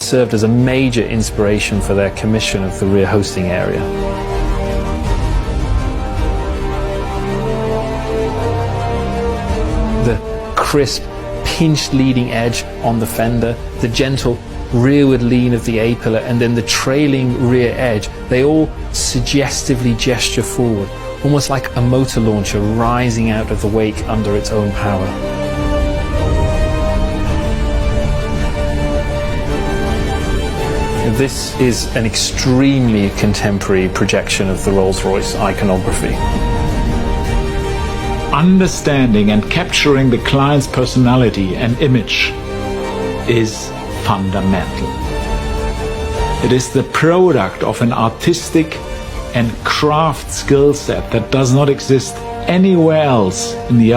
served as a major inspiration for their commission of the rear hosting area. The crisp, pinched leading edge on the fender, the gentle rearward lean of the A-pillar, and then the trailing rear edge, they all suggestively gesture forward, almost like a motor launcher rising out of the wake under its own power. This is an extremely contemporary projection of the Rolls-Royce iconography. Understanding and capturing the client's personality and image is fundamental. It is the product of an artistic and craft skill set that does not exist anywhere else in the